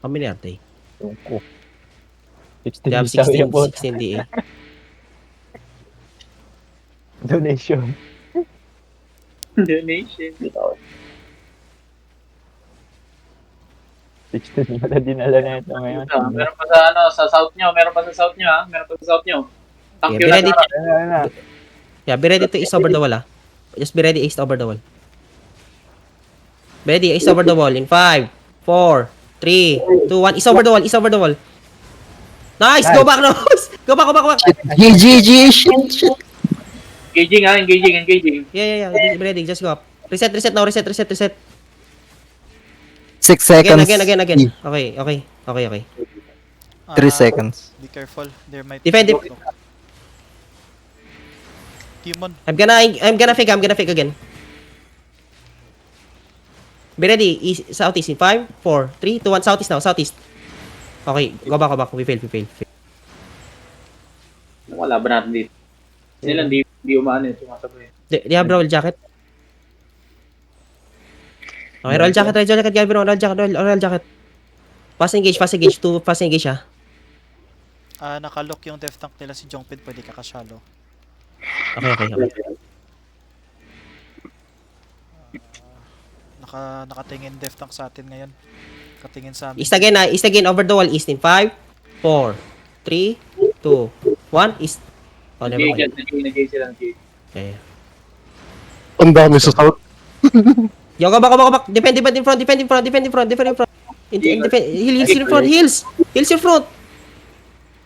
Kami na yata eh. Yung ko. They have 16 16 DA. Donation. Donation. 16 pala dinala na ito ngayon. Meron pa sa sa south nyo. Meron pa sa south nyo ha. Meron pa sa south nyo. Thank you Yeah, be ready. na. Yeah, be ready to east over the wall ah. Just be ready east over the wall. Be ready east over the wall in 5, 4, 3, 2, 1. East over the wall, east over the wall. Nice! Go back, Rose! Go back, go back, go back. GG, shit. Engaging ha. Engaging. Yeah. Be ready, just go up. Reset now, reset. 6 seconds. Again. Okay. 3 seconds. Be careful. There might Defend be it. Demon. I'm gonna fake again. Be ready, east, southeast in 5, 4, 3, 2, 1. Southeast now, southeast. Okay, go back. We fail. Wala ba natin dito? Sila hindi umaano yung sumasabay. Do you have roll jacket? Okay, roll jacket, Gavin, roll jacket. Fast engage, 2 fast engage ha. Nakalock yung death tank nila si Jongpin. Pwede kakashallow. Okay. Nakatingin death tank sa atin ngayon. Katingin sa amin. East again, over the wall, east in 5, 4, 3, 2, 1, east. Oh, never mind. Nag-gay sila. Okay. Ang dami sa south. Yo, go back. Defend in front. Defend in front. Heals in front. Heals in front.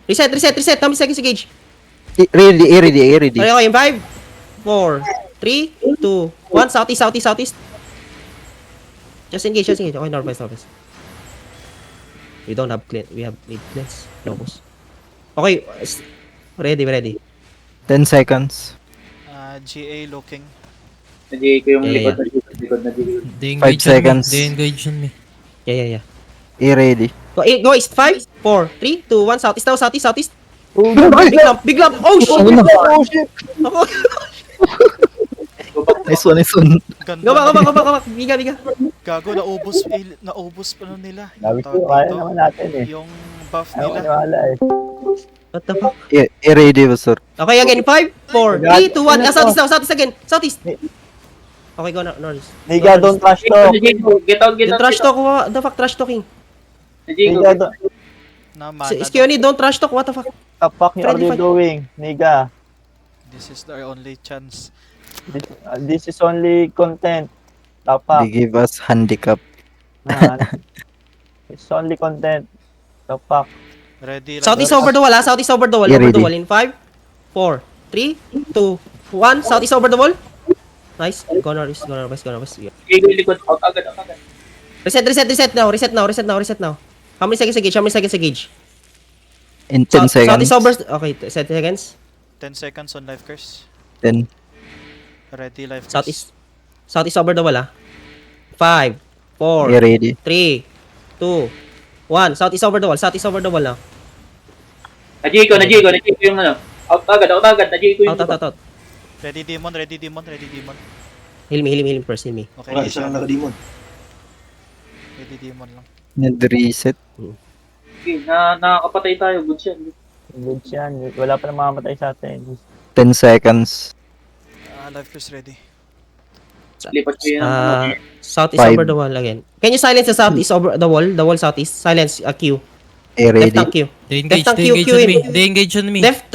Reset. How many seconds engage? Ready. Okay, in 5, 4, 3, 2, 1. Southeast. Just engage. Okay, northwest. We don't have clean. We have need cleanse. Locus. Okay, ready. 10 seconds. GA looking. Nag-gay ko yung Yeah. likod na likod. They 5 engage on me. seconds. They engage on me. Yeah. Ready. Go east. 5, 4, 3, 2, 1. Southeast. Oh, Big lump. Oh, shit. Ako. Nice one. Ganda. Go back. Biga. Gago, naubos pa nun nila. Sabi Tawag ko, kaya dito, naman natin eh. yung buff Ayaw nila. maniwala eh. What the fuck? Ready, sir. Okay, again. 5, 4, 3, 2, 1. Southeast again. Southeast. Okay, go north. Niga, don't trash talk. Get out. Yung trash talk, what the fuck? Trash talking. Niga, Skioni, don't trash talk. What the fuck? the fuck you are Friendly you fight. doing? Niga, This is our only chance. this is only content. Tapak. They give us handicap. It's only content. Tapak. Ready. Southeast over the wall, ha? Southeast over the wall. Yeah, Over the ready. wall in 5, 4, 3, 2, 1. Southeast over the wall. Nice. Go northwest. Yeah. Gay ko yung likod. Out agad. Reset now. How many seconds engage? In 10 seconds. Southeast over. Okay, 10 seconds. 10 seconds on life curse. 10. Ready life curse. Southeast over the wall, ha? 5, 4, Ready. 3, 2, 1. Southeast over the wall, now. Nag-gay ko yung ano. Out agad. Nag-gay ko yung Out. Ready demon. Heal me first, heal me. Okay, Wala, isa lang naka-demon. ready demon lang. Need-reset. Okay, nakakapatay tayo. Good shot. Good yan. Wala pa na mamamatay sa atin. 10 seconds. Life curse ready. Lipat ko yun. Southeast 5. over the wall again. Can you silence the southeast over the wall southeast? Silence Q. Left Ready. tank Q. They engage. Left tank They Q, engage Q on in. me. They engage on me. Left.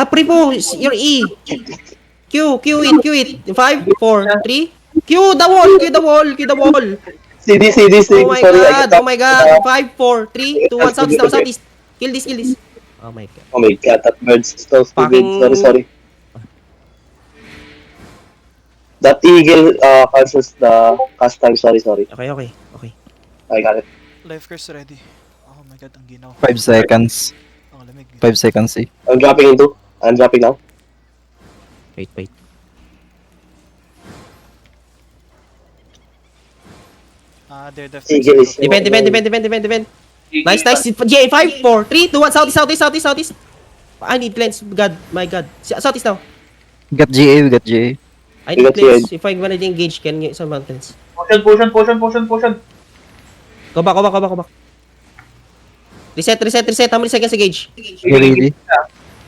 Privo, your E. Q it. 5, 4, 3. Q the wall. CD. Oh my god. 5, 4, 3, 2, 1. Southeast. Kill this. Oh my god. Oh my god, that bird's so stupid. Fucking- Sorry. That eagle cancels the cast time. Sorry. Okay. I got it. Life curse ready. Oh my god, ang ginaw. 5 seconds. Ang lamig. 5 seconds eh. I'm dropping now. Wait. They're the Eagle is... Defend. Nice. J 5, 4, 3, 2, 1. Southeast. I need cleanse. My god. Southeast now. We got GA. I need cleanse. If I'm gonna engage, can you some mountains? Potion. Go back, go back, go back, go back. Reset. How many seconds engage? You ready?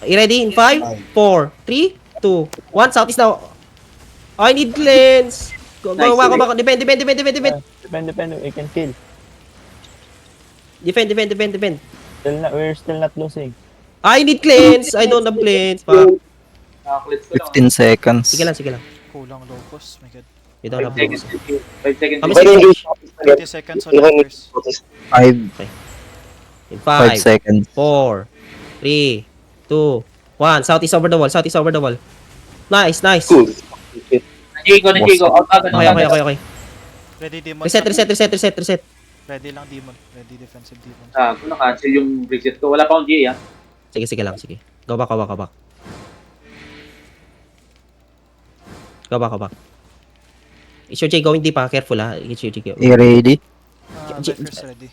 You ready? In 5, 4, 3, 2, 1. Southeast now. I need cleanse. Go Nice, back, go Rick. back. Defend. Depend. We can kill. Defend. We're still not losing. I need cleanse. I don't have cleanse. Fuck. Nakaklits ko lang. 15 seconds. Sige lang. Kulang locus. My god. You don't 5 have seconds. cleanse. 5 seconds. How many seconds engage? 30 seconds on locus. 5 In 5 5, seconds. 4, 3, 2, 1. Southeast over the wall. Nice. Na-J ko. Out agad. Okay. Ready demon. Reset. Ready lang demon. Ready defensive demon. Kung na-cancel yung reset ko. Wala pa akong GA, ha? Sige lang. Go back. Go back. Icho J going deep, ha. Careful, ha. Icho J. You ready? Lifer's ready.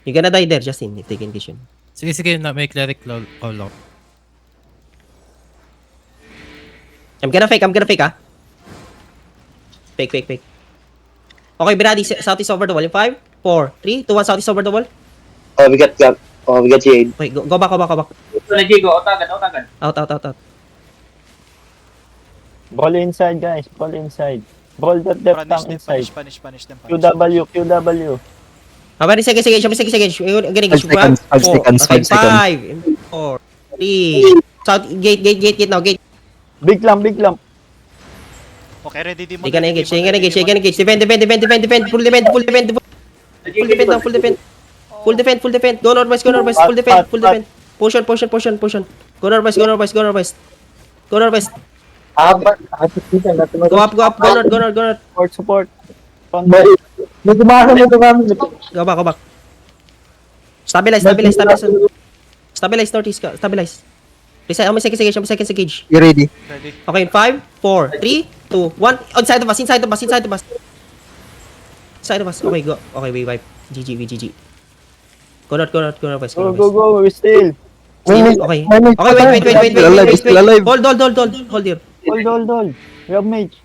You're gonna die there, Justin, if they can dish yun. Sige, na may cleric call out. I'm gonna fake, ha. Fake. Okay, Brady, southeast over the wall. In 5, 4, 3, 2, 1, southeast over the wall. Oh, we got Jade. Okay, go back. Na-J ko. Out agad. Out. Ball inside, guys. Ball inside. Ball that depth Punish tank them. inside. Punish them. QW. How many seconds engage? Again, 5 seconds, 5 seconds, 5 seconds. 5, 4, 3, south, gate now, gate. Big lamp. Okay, ready demon. They can ready engage. demon. Defend. Full defend. Go northwest. Full defend. Potion. Go northwest. Go up. Go north. Support. May gumasa na ito kami. Go back. Stabilize northeast ka. Stabilize. Reset. How many seconds engage? You ready? Ready. Okay, 5, 4, 3, 2, 1. Inside of us. Inside of us. Okay, go. Okay, we wipe. GG. Go northwest. Go. We still. Okay. Wait. Still alive. Hold here. Hold. We have mage.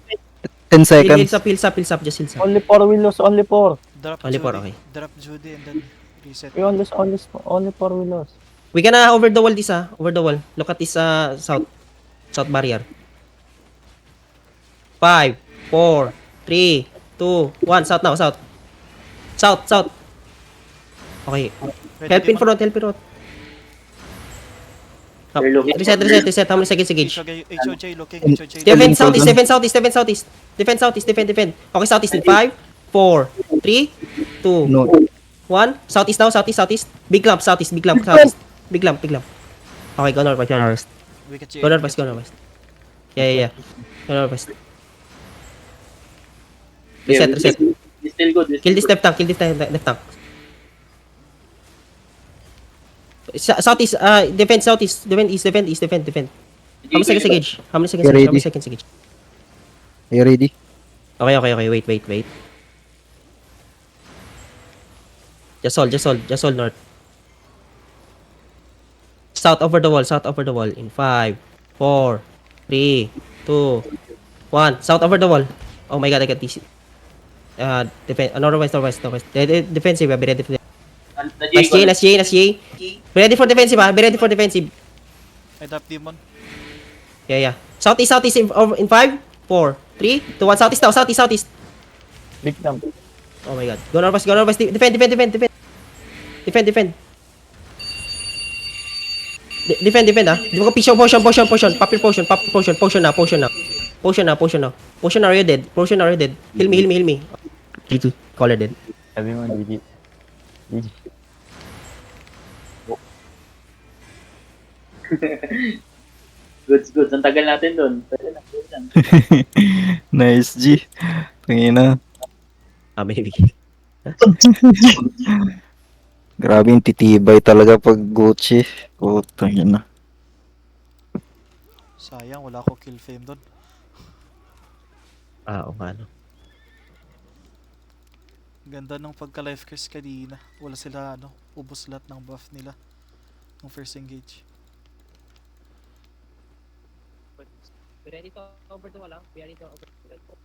10 seconds. Heals up. Just heals up. Only 4 willows. Only 4. Drop Only Judy. four, okay. Drop Judy and then reset. We only 4 willows. We gonna over the wall this, over the wall. Look at this, south barrier. 5, 4, 3, 2, 1. South now, south. Okay. Ready, Help in demon. front. They're looking. Reset. How many seconds engage? HOJ looking. In- HOJ. Defend southeast. Defend. Okay, southeast in 5, 4, 3, 2, No. 1. Southeast now, southeast. Big lump. Big lump. Okay, go northwest. We can Go northwest. Yeah. Go northwest. Reset. It's still good. Kill this left tank. Southeast, defend southeast. Defend east. How many seconds engage? How many seconds engage? You ready? Okay. Wait. Just hold north. South over the wall. In 5, 4, 3, 2, 1. South over the wall. Oh my god, I got this. Northwest. Defensive, be ready for Na-J ko. SJ. Be ready for defensive. I drop demon. Yeah. Southeast in 5, 4, 3, 2, 1. Southeast. Big lamp. Oh my god. Go northwest. Defend. Defend, ah. Di ba potion. Pop your potion. Potion now. Potion are you dead? Heal me. GG. Caller dead. Sabi mo, GG. Goods. Ang tagal natin doon. Pwede lang. Nice, G. Tangina. Maybe. Grabe yung titibay talaga pag Gucci. Putang ina. Sayang, wala ko kill fame doon. Oo nga, no. Ganda ng pagka-life curse kanina. Wala sila, ubos lahat ng buff nila. Nung first engage. Ready to over the wall, ah. We are ready to over the wall.